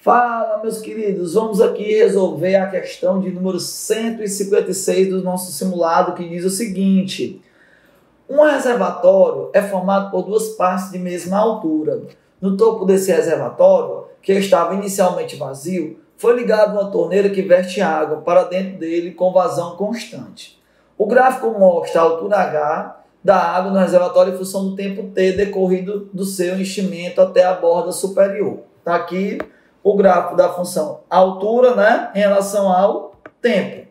Fala, meus queridos, vamos aqui resolver a questão de número 156 do nosso simulado, que diz o seguinte: um reservatório é formado por duas partes de mesma altura. No topo desse reservatório, que estava inicialmente vazio, foi ligada uma torneira que verte água para dentro dele com vazão constante. O gráfico mostra a altura H da água no reservatório em função do tempo T decorrido do seu enchimento até a borda superior. Está aqui o gráfico da função altura, né, em relação ao tempo.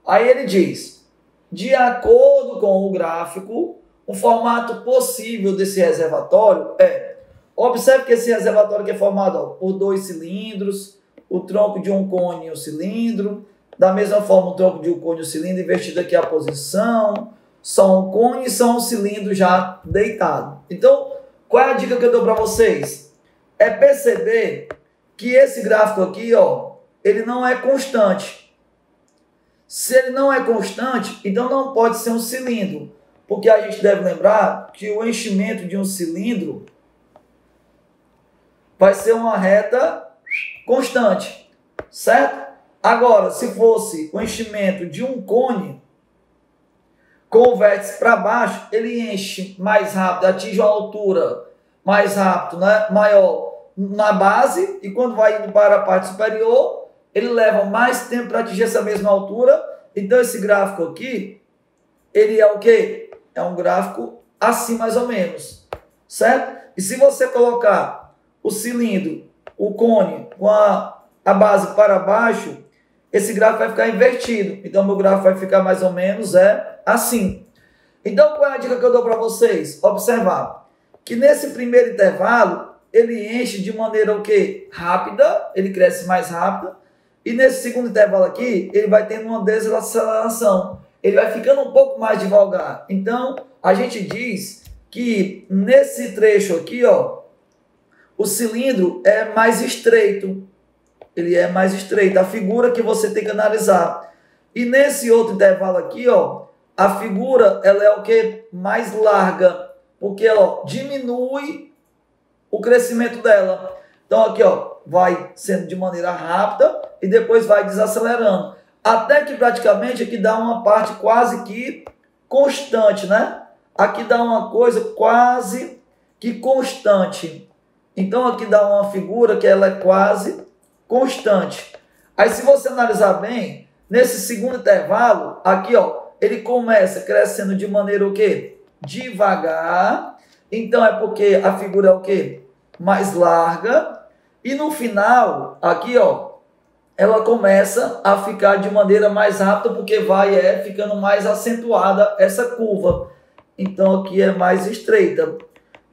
Aí ele diz: de acordo com o gráfico, o formato possível desse reservatório é... Observe que esse reservatório aqui é formado por dois cilindros, o tronco de um cone e um cilindro. Da mesma forma, o tronco de um cone e um cilindro, invertido aqui a posição. Só um cone e só um cilindro já deitado. Então, qual é a dica que eu dou para vocês? É perceber que esse gráfico aqui, ó, ele não é constante. Se ele não é constante, então não pode ser um cilindro. Porque a gente deve lembrar que o enchimento de um cilindro vai ser uma reta constante, certo? Agora, se fosse o enchimento de um cone, com o vértice para baixo, ele enche mais rápido, atinge uma altura mais rápido, né, maior na base, e quando vai indo para a parte superior, ele leva mais tempo para atingir essa mesma altura. Então esse gráfico aqui, ele é o quê? É um gráfico assim mais ou menos, certo? E se você colocar o cilindro, o cone, com a base para baixo, esse gráfico vai ficar invertido. Então meu gráfico vai ficar mais ou menos assim. Então qual é a dica que eu dou para vocês? Observar que nesse primeiro intervalo, ele enche de maneira o quê? Rápida, ele cresce mais rápido. E nesse segundo intervalo aqui, ele vai tendo uma desaceleração. Ele vai ficando um pouco mais devagar. Então, a gente diz que nesse trecho aqui, ó, o cilindro é mais estreito. Ele é mais estreito. A figura que você tem que analisar. E nesse outro intervalo aqui, ó, a figura ela é o quê? Mais larga. Porque ela diminui o crescimento dela. Então aqui, ó, vai sendo de maneira rápida e depois vai desacelerando. Até que praticamente aqui dá uma parte quase que constante, né? Aqui dá uma coisa quase que constante. Então aqui dá uma figura que ela é quase constante. Aí se você analisar bem, nesse segundo intervalo, aqui, ó, ele começa crescendo de maneira o quê? Devagar. Então é porque a figura é o quê? Mais larga, e no final, aqui, ó, ela começa a ficar de maneira mais rápida, porque vai ficando mais acentuada essa curva. Então aqui é mais estreita.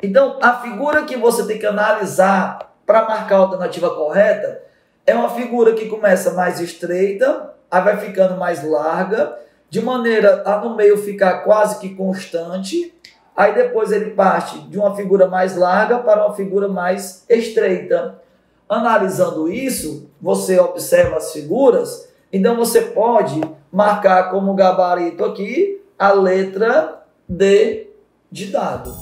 Então a figura que você tem que analisar para marcar a alternativa correta é uma figura que começa mais estreita, aí vai ficando mais larga, de maneira a no meio ficar quase que constante. Aí depois ele parte de uma figura mais larga para uma figura mais estreita. Analisando isso, você observa as figuras, então você pode marcar como gabarito aqui a letra D de dado.